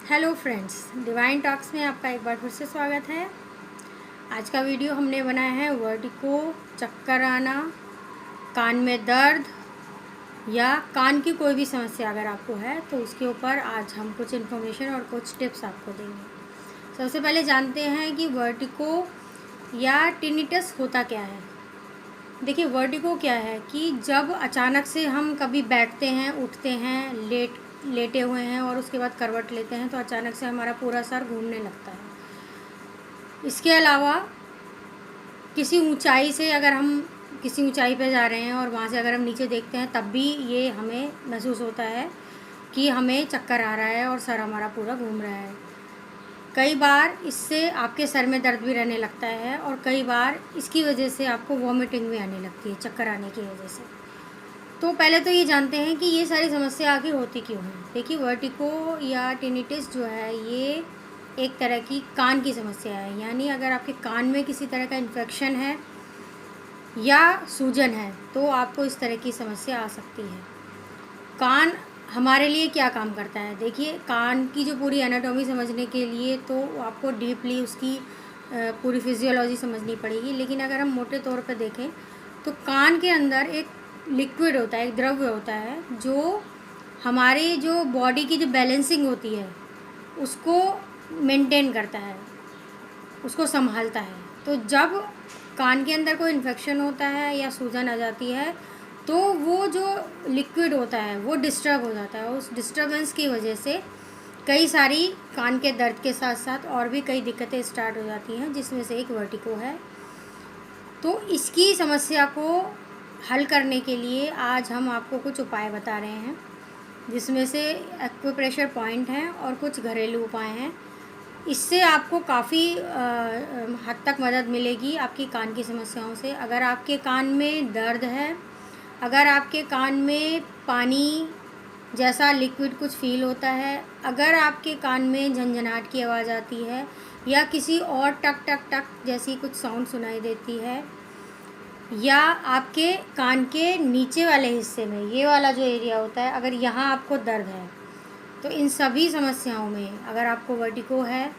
Hello friends, divine talks में आपका एक बार फिर से स्वागत है। आज का वीडियो हमने बनाया है वर्टिगो, चक्कर आना, कान में दर्द या कान की कोई भी समस्या अगर आपको है तो उसके ऊपर आज हम कुछ इन्फॉर्मेशन और कुछ टिप्स आपको देंगे। सबसे पहले जानते हैं कि वर्टिगो या टिनिटस होता क्या है। देखिए, वर्टिगो क्या है कि जब अचानक से हम कभी बैठते हैं, उठते हैं, लेटे हुए हैं और उसके बाद करवट लेते हैं तो अचानक से हमारा पूरा सर घूमने लगता है। इसके अलावा किसी ऊंचाई से अगर हम किसी ऊंचाई पे जा रहे हैं और वहाँ से अगर हम नीचे देखते हैं तब भी ये हमें महसूस होता है कि हमें चक्कर आ रहा है और सर हमारा पूरा घूम रहा है। कई बार इससे आपके सर में दर्द भी रहने लगता है और कई बार इसकी वजह से आपको वॉमिटिंग भी आने लगती है, चक्कर आने की वजह से। तो पहले तो ये जानते हैं कि ये सारी समस्या आखिर होती क्यों है। देखिए, वर्टिगो या टिनिटिस जो है ये एक तरह की कान की समस्या है, यानी अगर आपके कान में किसी तरह का इन्फेक्शन है या सूजन है तो आपको इस तरह की समस्या आ सकती है। कान हमारे लिए क्या काम करता है? देखिए, कान की जो पूरी एनाटॉमी समझने के लिए तो आपको डीपली उसकी पूरी फिजियोलॉजी समझनी पड़ेगी, लेकिन अगर हम मोटे तौर पर देखें तो कान के अंदर एक लिक्विड होता है, एक द्रव्य होता है जो हमारे जो बॉडी की जो बैलेंसिंग होती है उसको मेंटेन करता है, उसको संभालता है। तो जब कान के अंदर कोई इन्फेक्शन होता है या सूजन आ जाती है तो वो जो लिक्विड होता है वो डिस्टर्ब हो जाता है। उस डिस्टर्बेंस की वजह से कई सारी कान के दर्द के साथ साथ और भी कई दिक्कतें स्टार्ट हो जाती हैं, जिसमें से एक वर्टिगो है। तो इसकी समस्या को हल करने के लिए आज हम आपको कुछ उपाय बता रहे हैं, जिसमें से एक्यूप्रेशर पॉइंट हैं और कुछ घरेलू उपाय हैं। इससे आपको काफ़ी हद तक मदद मिलेगी आपकी कान की समस्याओं से। अगर आपके कान में दर्द है, अगर आपके कान में पानी जैसा लिक्विड कुछ फील होता है, अगर आपके कान में झंझनाहट की आवाज़ आती है या किसी और टक टक टक जैसी कुछ साउंड सुनाई देती है, या आपके कान के नीचे वाले हिस्से में ये वाला जो एरिया होता है अगर यहाँ आपको दर्द है, तो इन सभी समस्याओं में अगर आपको वर्टिगो है,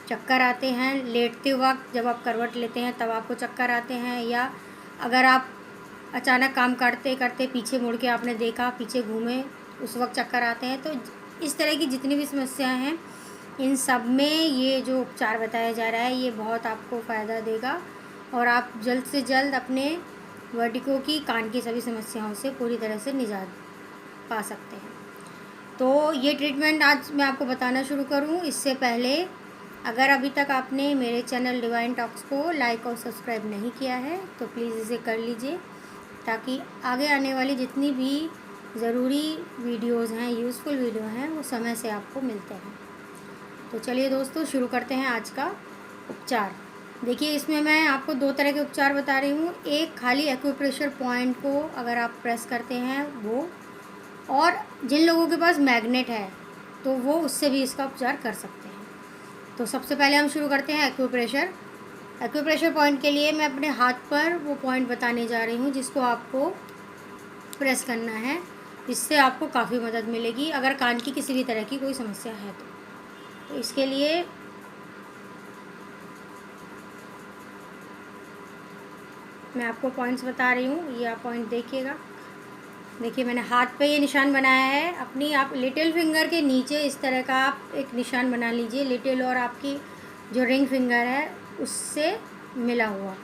चक्कर आते हैं लेटते वक्त, जब आप करवट लेते हैं तब आपको चक्कर आते हैं, या अगर आप अचानक काम करते करते पीछे मुड़ के आपने देखा, पीछे घूमे, उस वक्त चक्कर आते हैं, तो इस तरह की जितनी भी समस्याएं हैं इन सब में ये जो उपचार बताया जा रहा है ये बहुत आपको फ़ायदा देगा और आप जल्द से जल्द अपने वर्टिगो की कान की सभी समस्याओं से पूरी तरह से निजात पा सकते हैं। तो ये ट्रीटमेंट आज मैं आपको बताना शुरू करूं, इससे पहले अगर अभी तक आपने मेरे चैनल डिवाइन टॉक्स को लाइक और सब्सक्राइब नहीं किया है तो प्लीज़ इसे कर लीजिए, ताकि आगे आने वाली जितनी भी ज़रूरी वीडियोस हैं, यूज़फुल वीडियो हैं, वो समय से आपको मिलते हैं। तो चलिए दोस्तों, शुरू करते हैं आज का उपचार। देखिए, इसमें मैं आपको दो तरह के उपचार बता रही हूँ। एक खाली एक्यूप्रेशर पॉइंट को अगर आप प्रेस करते हैं वो, और जिन लोगों के पास मैग्नेट है तो वो उससे भी इसका उपचार कर सकते हैं। तो सबसे पहले हम शुरू करते हैं एक्यूप्रेशर पॉइंट के लिए मैं अपने हाथ पर वो पॉइंट बताने जा रही हूँ जिसको आपको प्रेस करना है, जिससे आपको काफ़ी मदद मिलेगी अगर कान की किसी भी तरह की कोई समस्या है तो इसके लिए मैं आपको पॉइंट्स बता रही हूँ। ये आप पॉइंट देखिएगा। देखिए, मैंने हाथ पे ये निशान बनाया है अपनी, आप लिटिल फिंगर के नीचे इस तरह का आप एक निशान बना लीजिए, लिटिल और आपकी जो रिंग फिंगर है उससे मिला हुआ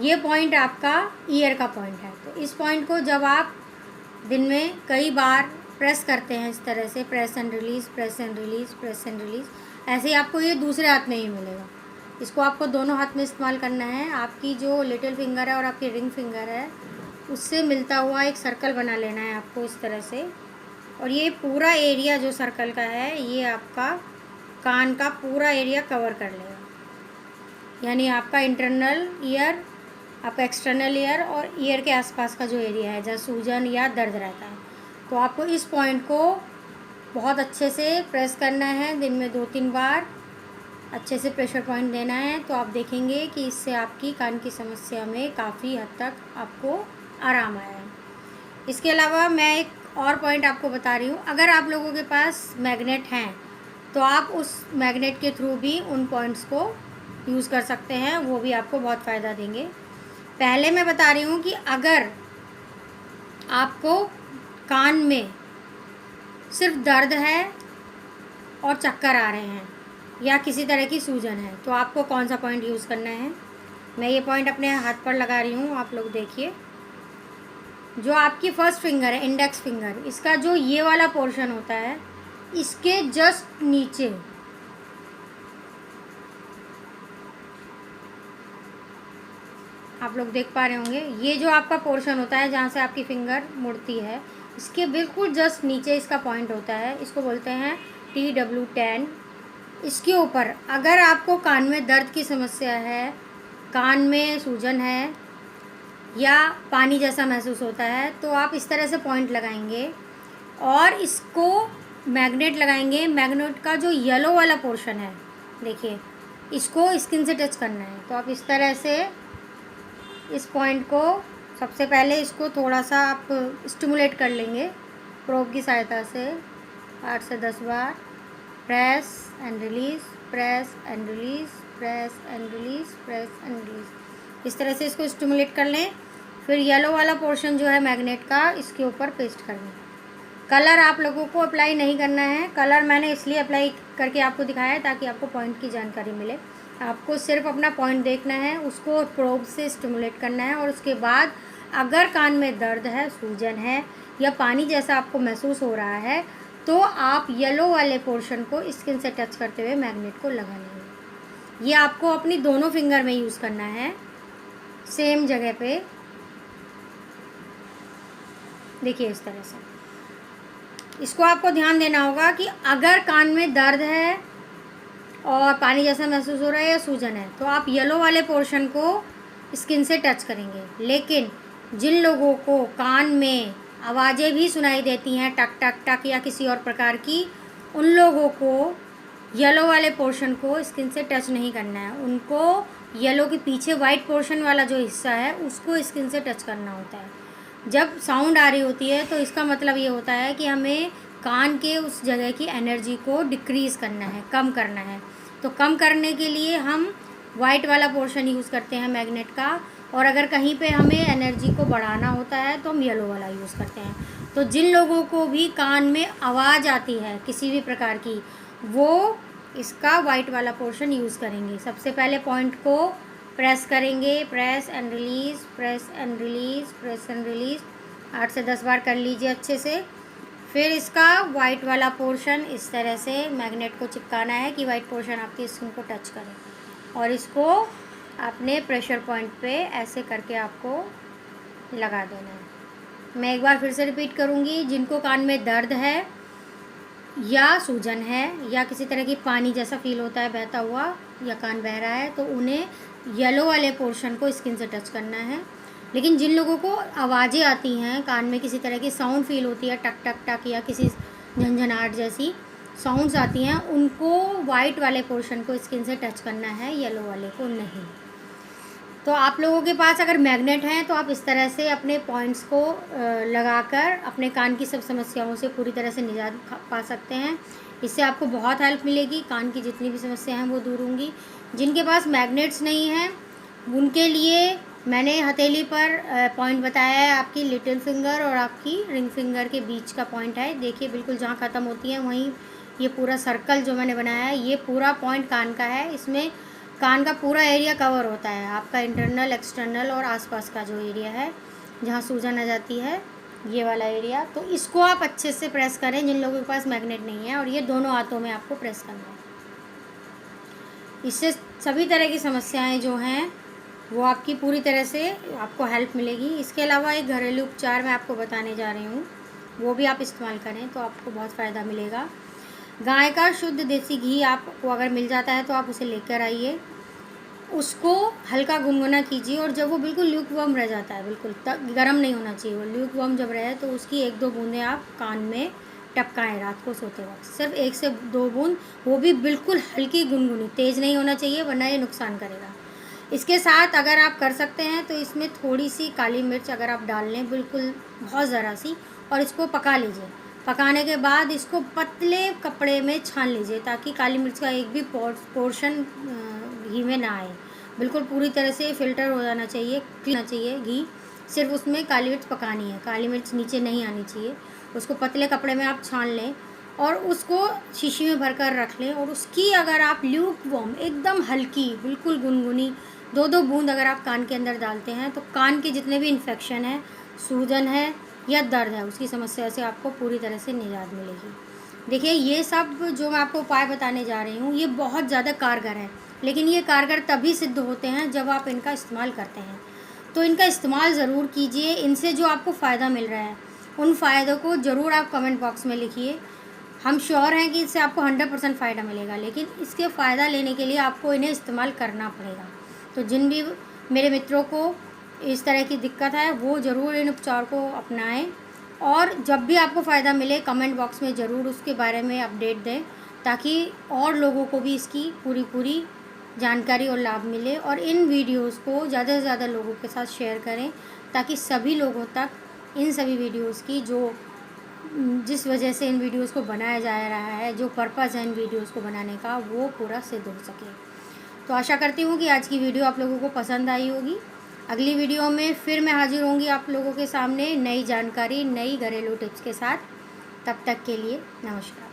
ये पॉइंट आपका ईयर का पॉइंट है। तो इस पॉइंट को जब आप दिन में कई बार प्रेस करते हैं इस तरह से, press and release, press and release, press and release, ऐसे ही आपको ये दूसरे हाथ में ही मिलेगा। इसको आपको दोनों हाथ में इस्तेमाल करना है। आपकी जो लिटिल फिंगर है और आपकी रिंग फिंगर है उससे मिलता हुआ एक सर्कल बना लेना है आपको इस तरह से, और ये पूरा एरिया जो सर्कल का है ये आपका कान का पूरा एरिया कवर कर लेगा, यानी आपका इंटरनल ईयर, आपका एक्सटर्नल ईयर और ईयर के आसपास का जो एरिया है जहाँ सूजन या दर्द रहता है। तो आपको इस पॉइंट को बहुत अच्छे से प्रेस करना है, दिन में 2-3 बार अच्छे से प्रेशर पॉइंट देना है। तो आप देखेंगे कि इससे आपकी कान की समस्या में काफ़ी हद तक आपको आराम आया है। इसके अलावा मैं एक और पॉइंट आपको बता रही हूँ। अगर आप लोगों के पास मैग्नेट हैं तो आप उस मैग्नेट के थ्रू भी उन पॉइंट्स को यूज़ कर सकते हैं, वो भी आपको बहुत फ़ायदा देंगे। पहले मैं बता रही हूँ कि अगर आपको कान में सिर्फ दर्द है और चक्कर आ रहे हैं या किसी तरह की सूजन है, तो आपको कौन सा पॉइंट यूज़ करना है। मैं ये पॉइंट अपने हाथ पर लगा रही हूँ, आप लोग देखिए। जो आपकी फर्स्ट फिंगर है, इंडेक्स फिंगर, इसका जो ये वाला पोर्शन होता है, इसके जस्ट नीचे आप लोग देख पा रहे होंगे, ये जो आपका पोर्शन होता है जहाँ से आपकी फिंगर मुड़ती है, इसके बिल्कुल जस्ट नीचे इसका पॉइंट होता है। इसको बोलते हैं TW10। इसके ऊपर अगर आपको कान में दर्द की समस्या है, कान में सूजन है या पानी जैसा महसूस होता है, तो आप इस तरह से पॉइंट लगाएंगे और इसको मैग्नेट लगाएंगे। मैग्नेट का जो येलो वाला पोर्शन है, देखिए, इसको स्किन से टच करना है। तो आप इस तरह से इस पॉइंट को सबसे पहले इसको थोड़ा सा आप स्टिमुलेट कर लेंगे प्रोब की सहायता से 8 से 10 बार। Press and release, press and release, press and release, press and release. इस तरह से इसको स्टिमुलेट कर लें। फिर येलो वाला पोर्शन जो है मैग्नेट का, इसके ऊपर पेस्ट कर लें। कलर आप लोगों को अप्लाई नहीं करना है। कलर मैंने इसलिए अप्लाई करके आपको दिखाया है ताकि आपको पॉइंट की जानकारी मिले। आपको सिर्फ अपना पॉइंट देखना है, उसको प्रोब से स्टिमुलेट करना है और उसके बाद अगर कान में दर्द है, सूजन है या पानी जैसा आपको महसूस हो रहा है, तो आप येलो वाले पोर्शन को स्किन से टच करते हुए मैग्नेट को लगा लेंगे। ये आपको अपनी दोनों फिंगर में यूज़ करना है, सेम जगह पे। देखिए इस तरह से इसको आपको ध्यान देना होगा कि अगर कान में दर्द है और पानी जैसा महसूस हो रहा है या सूजन है, तो आप येलो वाले पोर्शन को स्किन से टच करेंगे। लेकिन जिन लोगों को कान में आवाज़ें भी सुनाई देती हैं, टक टक टक या किसी और प्रकार की, उन लोगों को येलो वाले पोर्शन को स्किन से टच नहीं करना है। उनको येलो के पीछे वाइट पोर्शन वाला जो हिस्सा है, उसको स्किन से टच करना होता है। जब साउंड आ रही होती है तो इसका मतलब ये होता है कि हमें कान के उस जगह की एनर्जी को डिक्रीज़ करना है, कम करना है। तो कम करने के लिए हम वाइट वाला पोर्शन यूज़ करते हैं मैग्नेट का, और अगर कहीं पे हमें एनर्जी को बढ़ाना होता है तो हम येलो वाला यूज़ करते हैं। तो जिन लोगों को भी कान में आवाज़ आती है किसी भी प्रकार की, वो इसका वाइट वाला पोर्शन यूज़ करेंगे। सबसे पहले पॉइंट को प्रेस करेंगे, press and release, press and release, press and release 8 से 10 बार कर लीजिए अच्छे से। फिर इसका वाइट वाला पोर्शन इस तरह से मैग्नेट को चिपकाना है कि वाइट पोर्शन आपकी स्किन को टच करे, और इसको अपने प्रेशर पॉइंट पे ऐसे करके आपको लगा देना है। मैं एक बार फिर से रिपीट करूँगी। जिनको कान में दर्द है या सूजन है या किसी तरह की पानी जैसा फील होता है बहता हुआ या कान बह रहा है, तो उन्हें येलो वाले पोर्शन को स्किन से टच करना है। लेकिन जिन लोगों को आवाज़ें आती हैं, कान में किसी तरह की साउंड फील होती है, टक टक टक या किसी झंझनाहट जैसी साउंड्स आती हैं, उनको वाइट वाले पोर्शन को स्किन से टच करना है, येलो वाले को नहीं। तो आप लोगों के पास अगर मैग्नेट हैं तो आप इस तरह से अपने पॉइंट्स को लगाकर अपने कान की सब समस्याओं से पूरी तरह से निजात पा सकते हैं। इससे आपको बहुत हेल्प मिलेगी, कान की जितनी भी समस्याएं हैं वो दूर होंगी। जिनके पास मैग्नेट्स नहीं हैं उनके लिए मैंने हथेली पर पॉइंट बताया है, आपकी लिटिल फिंगर और आपकी रिंग फिंगर के बीच का पॉइंट है। देखिए बिल्कुल जहाँ ख़त्म होती है वहीं ये पूरा सर्कल जो मैंने बनाया है, ये पूरा पॉइंट कान का है। इसमें कान का पूरा एरिया कवर होता है, आपका इंटरनल, एक्सटर्नल और आसपास का जो एरिया है जहाँ सूजन आ जाती है, ये वाला एरिया। तो इसको आप अच्छे से प्रेस करें जिन लोगों के पास मैग्नेट नहीं है, और ये दोनों हाथों में आपको प्रेस करना है। इससे सभी तरह की समस्याएं जो हैं वो आपकी पूरी तरह से आपको हेल्प मिलेगी। इसके अलावा एक घरेलू उपचार मैं आपको बताने जा रही हूँ, वो भी आप इस्तेमाल करें तो आपको बहुत फ़ायदा मिलेगा। गाय का शुद्ध देसी घी आपको अगर मिल जाता है तो आप उसे लेकर आइए, उसको हल्का गुनगुना कीजिए, और जब वो बिल्कुल ल्यूक वार्म रह जाता है, बिल्कुल गर्म नहीं होना चाहिए, वो ल्यूक वार्म जब रहे तो उसकी 1-2 बूंदें आप कान में टपकाएं रात को सोते वक्त। सिर्फ 1 से 2 बूंद, वो भी बिल्कुल हल्की गुनगुनी, तेज़ नहीं होना चाहिए वरना ये नुकसान करेगा। इसके साथ अगर आप कर सकते हैं तो इसमें थोड़ी सी काली मिर्च अगर आप डाल लें, बिल्कुल बहुत ज़रा सी, और इसको पका लीजिए। पकाने के बाद इसको पतले कपड़े में छान लीजिए ताकि काली मिर्च का एक भी पोर्शन घी में ना आए। बिल्कुल पूरी तरह से फ़िल्टर हो जाना चाहिए, क्लीन होना चाहिए घी। सिर्फ उसमें काली मिर्च पकानी है, काली मिर्च नीचे नहीं आनी चाहिए। उसको पतले कपड़े में आप छान लें और उसको शीशी में भर कर रख लें। और उसकी अगर आप ल्यूक वार्म, एकदम हल्की, बिल्कुल गुनगुनी 2-2 बूंद अगर आप कान के अंदर डालते हैं तो कान के जितने भी इन्फेक्शन है, सूजन है या दर्द है, उसकी समस्या से आपको पूरी तरह से निजात मिलेगी। देखिए, ये सब जो मैं आपको उपाय बताने जा रही हूँ ये बहुत ज़्यादा कारगर है, लेकिन ये कारगर तभी सिद्ध होते हैं जब आप इनका इस्तेमाल करते हैं। तो इनका इस्तेमाल ज़रूर कीजिए। इनसे जो आपको फ़ायदा मिल रहा है उन फ़ायदों को ज़रूर आप कमेंट बॉक्स में लिखिए। हम श्योर हैं कि इससे आपको 100% फ़ायदा मिलेगा, लेकिन इसके फ़ायदा लेने के लिए आपको इन्हें इस्तेमाल करना पड़ेगा। तो जिन भी मेरे मित्रों को इस तरह की दिक्कत है वो ज़रूर इन उपचार को अपनाएं और जब भी आपको फ़ायदा मिले कमेंट बॉक्स में ज़रूर उसके बारे में अपडेट दें ताकि और लोगों को भी इसकी पूरी जानकारी और लाभ मिले। और इन वीडियोस को ज़्यादा से ज़्यादा लोगों के साथ शेयर करें ताकि सभी लोगों तक इन सभी वीडियोस की जिस वजह से इन वीडियोस को बनाया जा रहा है, जो पर्पज़ है इन वीडियोस को बनाने का, वो पूरा सिद्ध हो सके। तो आशा करती हूँ कि आज की वीडियो आप लोगों को पसंद आई होगी। अगली वीडियो में फिर मैं हाजिर होंगी आप लोगों के सामने नई जानकारी, नई घरेलू टिप्स के साथ। तब तक के लिए नमस्कार।